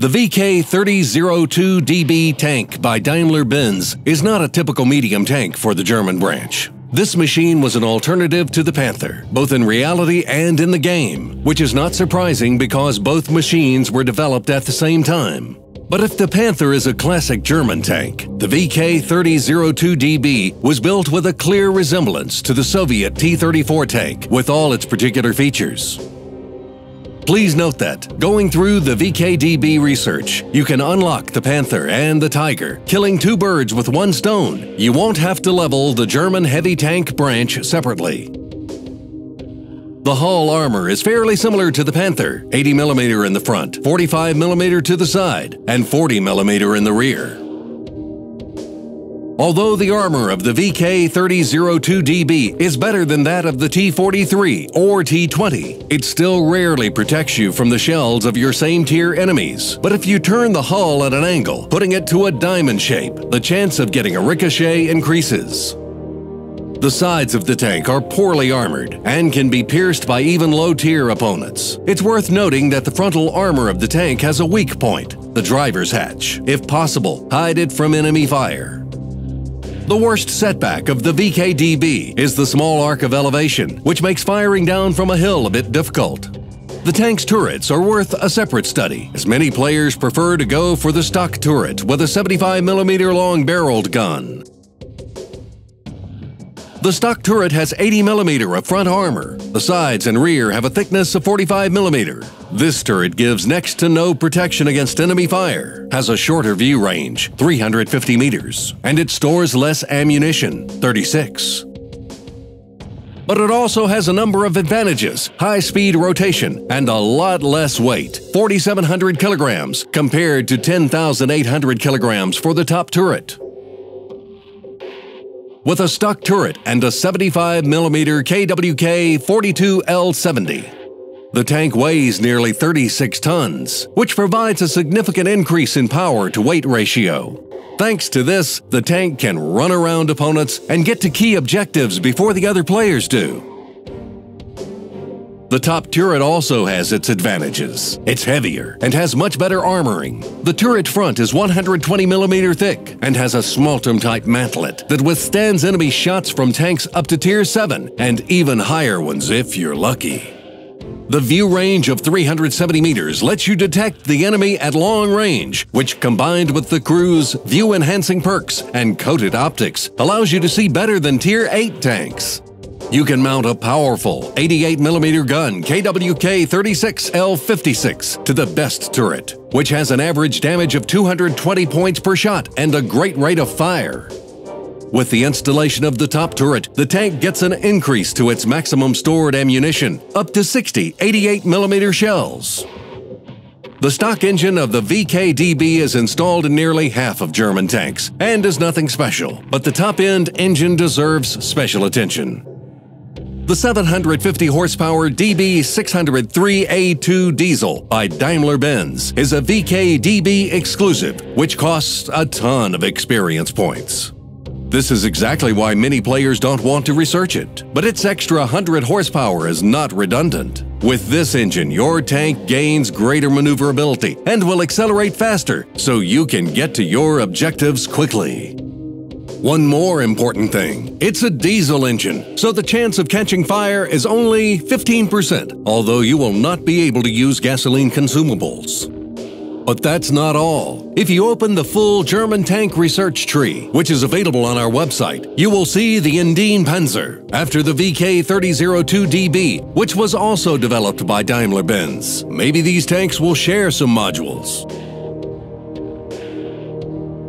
The VK3002 tank by Daimler-Benz is not a typical medium tank for the German branch. This machine was an alternative to the Panther, both in reality and in the game, which is not surprising because both machines were developed at the same time. But if the Panther is a classic German tank, the VK3002 was built with a clear resemblance to the Soviet T-34 tank with all its particular features. Please note that, going through the VKDB research, you can unlock the Panther and the Tiger, killing two birds with one stone. You won't have to level the German heavy tank branch separately. The hull armor is fairly similar to the Panther, 80mm in the front, 45mm to the side, and 40mm in the rear. Although the armor of the VK3002 is better than that of the T-43 or T-20, it still rarely protects you from the shells of your same-tier enemies. But if you turn the hull at an angle, putting it to a diamond shape, the chance of getting a ricochet increases. The sides of the tank are poorly armored and can be pierced by even low-tier opponents. It's worth noting that the frontal armor of the tank has a weak point, the driver's hatch. If possible, hide it from enemy fire. The worst setback of the VKDB is the small arc of elevation, which makes firing down from a hill a bit difficult. The tank's turrets are worth a separate study, as many players prefer to go for the stock turret with a 75mm long barreled gun. The stock turret has 80mm of front armor. The sides and rear have a thickness of 45mm. This turret gives next to no protection against enemy fire, has a shorter view range, 350 meters, and it stores less ammunition, 36. But it also has a number of advantages: high-speed rotation and a lot less weight, 4,700 kilograms compared to 10,800 kilograms for the top turret. With a stock turret and a 75mm KWK-42L70. The tank weighs nearly 36 tons, which provides a significant increase in power-to-weight ratio. Thanks to this, the tank can run around opponents and get to key objectives before the other players do. The top turret also has its advantages. It's heavier and has much better armoring. The turret front is 120mm thick and has a Smaltum-type mantlet that withstands enemy shots from tanks up to Tier 7 and even higher ones if you're lucky. The view range of 370 meters lets you detect the enemy at long range, which combined with the crew's view-enhancing perks and coated optics allows you to see better than Tier 8 tanks. You can mount a powerful 88mm gun KWK-36L56 to the best turret, which has an average damage of 220 points per shot and a great rate of fire. With the installation of the top turret, the tank gets an increase to its maximum stored ammunition, up to 60 88mm shells. The stock engine of the VKDB is installed in nearly half of German tanks and is nothing special, but the top-end engine deserves special attention. The 750 horsepower DB603A2 diesel by Daimler-Benz is a VKDB exclusive, which costs a ton of experience points. This is exactly why many players don't want to research it, but its extra 100 horsepower is not redundant. With this engine, your tank gains greater maneuverability and will accelerate faster, so you can get to your objectives quickly. One more important thing, it's a diesel engine, so the chance of catching fire is only 15%, although you will not be able to use gasoline consumables. But that's not all. If you open the full German tank research tree, which is available on our website, you will see the Indien Panzer, after the VK3002 which was also developed by Daimler-Benz. Maybe these tanks will share some modules.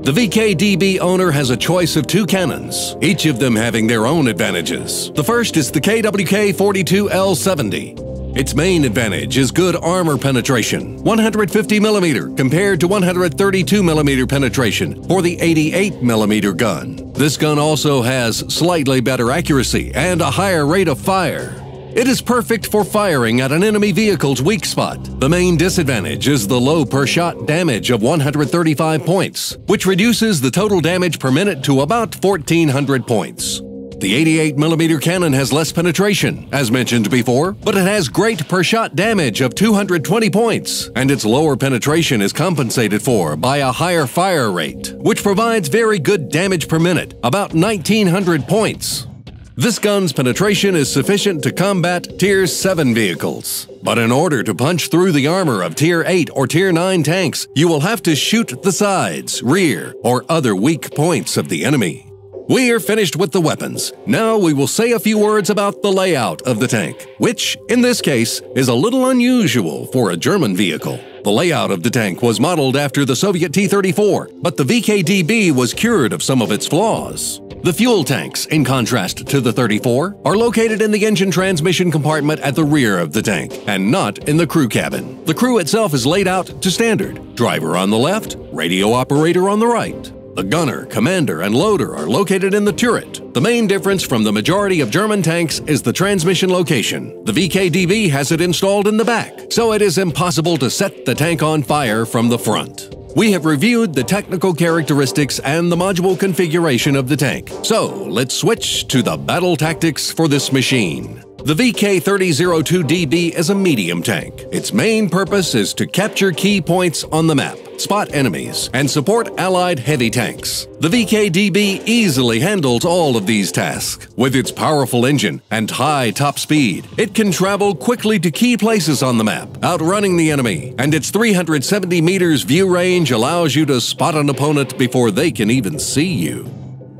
The VKDB owner has a choice of two cannons, each of them having their own advantages. The first is the KWK-42L70. Its main advantage is good armor penetration, 150mm compared to 132mm penetration for the 88mm gun. This gun also has slightly better accuracy and a higher rate of fire. It is perfect for firing at an enemy vehicle's weak spot. The main disadvantage is the low per-shot damage of 135 points, which reduces the total damage per minute to about 1,400 points. The 88mm cannon has less penetration, as mentioned before, but it has great per-shot damage of 220 points, and its lower penetration is compensated for by a higher fire rate, which provides very good damage per minute, about 1900 points. This gun's penetration is sufficient to combat Tier 7 vehicles. But in order to punch through the armor of Tier 8 or Tier 9 tanks, you will have to shoot the sides, rear, or other weak points of the enemy. We are finished with the weapons. Now we will say a few words about the layout of the tank, which, in this case, is a little unusual for a German vehicle. The layout of the tank was modeled after the Soviet T-34, but the VK-DB was cured of some of its flaws. The fuel tanks, in contrast to the 34, are located in the engine transmission compartment at the rear of the tank, and not in the crew cabin. The crew itself is laid out to standard. Driver on the left, radio operator on the right. The gunner, commander, and loader are located in the turret. The main difference from the majority of German tanks is the transmission location. The VK-DB has it installed in the back, so it is impossible to set the tank on fire from the front. We have reviewed the technical characteristics and the module configuration of the tank, so let's switch to the battle tactics for this machine. The VK3002DB is a medium tank. Its main purpose is to capture key points on the map, spot enemies, and support Allied heavy tanks. The VK-DB easily handles all of these tasks. With its powerful engine and high top speed, it can travel quickly to key places on the map, outrunning the enemy, and its 370 meters view range allows you to spot an opponent before they can even see you.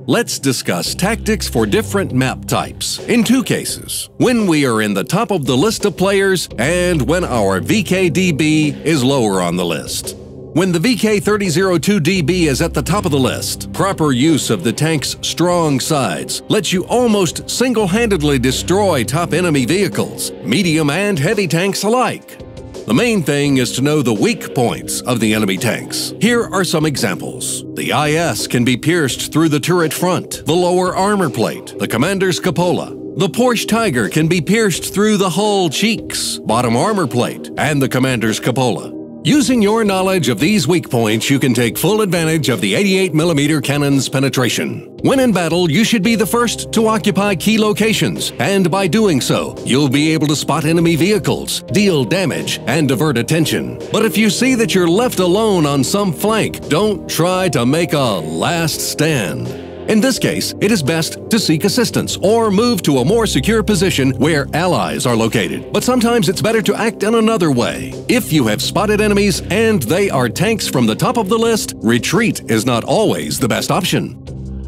Let's discuss tactics for different map types, in two cases, when we are in the top of the list of players and when our VK-DB is lower on the list. When the VK3002DB is at the top of the list, proper use of the tank's strong sides lets you almost single-handedly destroy top enemy vehicles, medium and heavy tanks alike. The main thing is to know the weak points of the enemy tanks. Here are some examples. The IS can be pierced through the turret front, the lower armor plate, the commander's cupola. The Porsche Tiger can be pierced through the hull cheeks, bottom armor plate, and the commander's cupola. Using your knowledge of these weak points, you can take full advantage of the 88mm cannon's penetration. When in battle, you should be the first to occupy key locations, and by doing so, you'll be able to spot enemy vehicles, deal damage, and divert attention. But if you see that you're left alone on some flank, don't try to make a last stand. In this case, it is best to seek assistance or move to a more secure position where allies are located. But sometimes it's better to act in another way. If you have spotted enemies and they are tanks from the top of the list, retreat is not always the best option.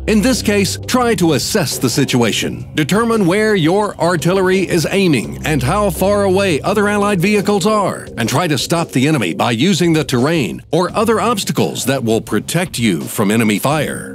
In this case, try to assess the situation. Determine where your artillery is aiming and how far away other Allied vehicles are, and try to stop the enemy by using the terrain or other obstacles that will protect you from enemy fire.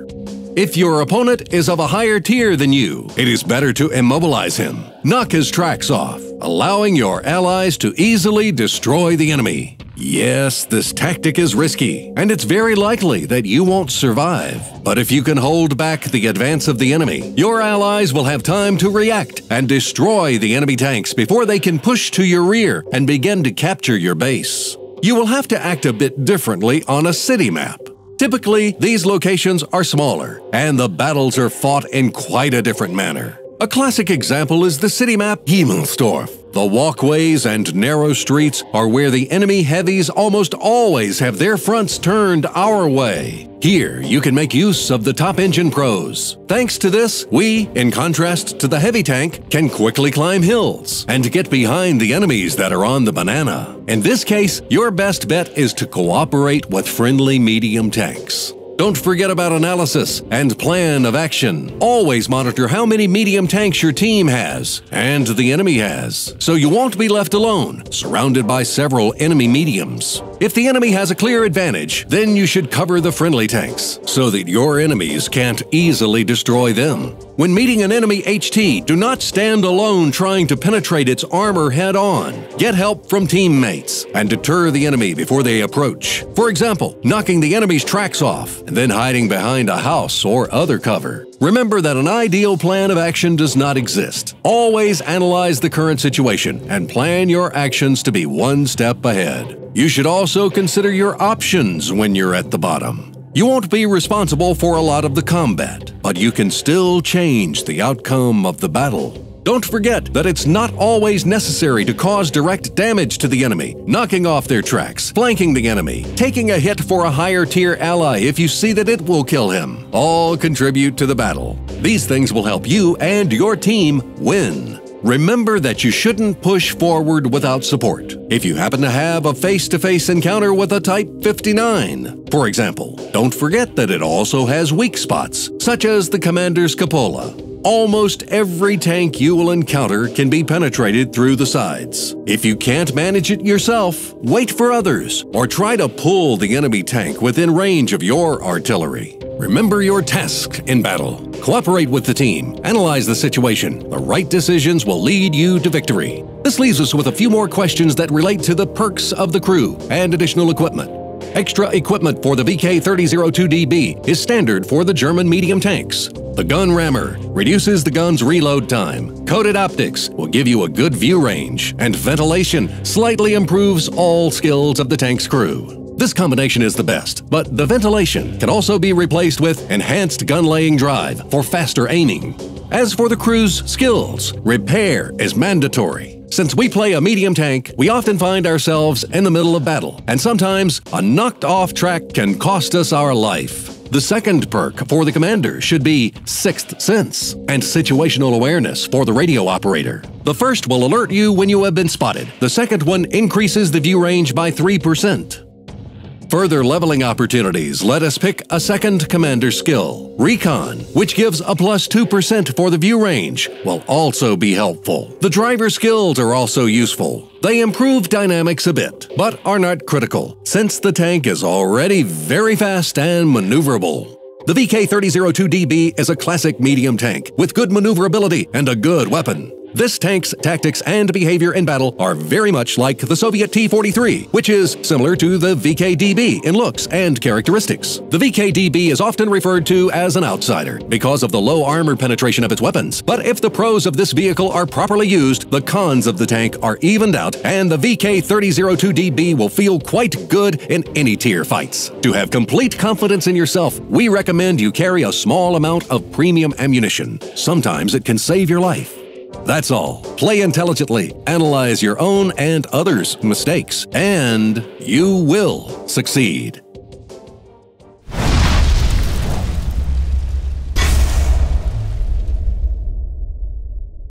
If your opponent is of a higher tier than you, it is better to immobilize him. Knock his tracks off, allowing your allies to easily destroy the enemy. Yes, this tactic is risky, and it's very likely that you won't survive. But if you can hold back the advance of the enemy, your allies will have time to react and destroy the enemy tanks before they can push to your rear and begin to capture your base. You will have to act a bit differently on a city map. Typically, these locations are smaller, and the battles are fought in quite a different manner. A classic example is the city map Himmelsdorf. The walkways and narrow streets are where the enemy heavies almost always have their fronts turned our way. Here, you can make use of the top engine pros. Thanks to this, we, in contrast to the heavy tank, can quickly climb hills and get behind the enemies that are on the banana. In this case, your best bet is to cooperate with friendly medium tanks. Don't forget about analysis and plan of action. Always monitor how many medium tanks your team has and the enemy has, so you won't be left alone, surrounded by several enemy mediums. If the enemy has a clear advantage, then you should cover the friendly tanks, so that your enemies can't easily destroy them. When meeting an enemy HT, do not stand alone trying to penetrate its armor head-on. Get help from teammates and deter the enemy before they approach. For example, knocking the enemy's tracks off and then hiding behind a house or other cover. Remember that an ideal plan of action does not exist. Always analyze the current situation and plan your actions to be one step ahead. You should also consider your options when you're at the bottom. You won't be responsible for a lot of the combat, but but you can still change the outcome of the battle. Don't forget that it's not always necessary to cause direct damage to the enemy, knocking off their tracks, flanking the enemy, taking a hit for a higher tier ally if you see that it will kill him. All contribute to the battle. These things will help you and your team win. Remember that you shouldn't push forward without support. If you happen to have a face-to-face encounter with a Type 59, for example, don't forget that it also has weak spots, such as the commander's cupola. Almost every tank you will encounter can be penetrated through the sides. If you can't manage it yourself, wait for others, or try to pull the enemy tank within range of your artillery. Remember your task in battle. Cooperate with the team. Analyze the situation. The right decisions will lead you to victory. This leaves us with a few more questions that relate to the perks of the crew and additional equipment. Extra equipment for the VK3002DB is standard for the German medium tanks. The gun rammer reduces the gun's reload time. Coated optics will give you a good view range, and ventilation slightly improves all skills of the tank's crew. This combination is the best, but the ventilation can also be replaced with enhanced gun-laying drive for faster aiming. As for the crew's skills, repair is mandatory. Since we play a medium tank, we often find ourselves in the middle of battle, and sometimes a knocked-off track can cost us our life. The second perk for the commander should be Sixth Sense and Situational Awareness for the radio operator. The first will alert you when you have been spotted. The second one increases the view range by 3%. Further leveling opportunities let us pick a second commander skill. Recon, which gives a plus 2% for the view range, will also be helpful. The driver skills are also useful. They improve dynamics a bit, but are not critical, since the tank is already very fast and maneuverable. The VK3002DB is a classic medium tank with good maneuverability and a good weapon. This tank's tactics and behavior in battle are very much like the Soviet T-43, which is similar to the VKDB in looks and characteristics. The VKDB is often referred to as an outsider because of the low armor penetration of its weapons, but if the pros of this vehicle are properly used, the cons of the tank are evened out, and the VK3002DB will feel quite good in any tier fights. To have complete confidence in yourself, we recommend you carry a small amount of premium ammunition. Sometimes it can save your life. That's all. Play intelligently, analyze your own and others' mistakes, and you will succeed.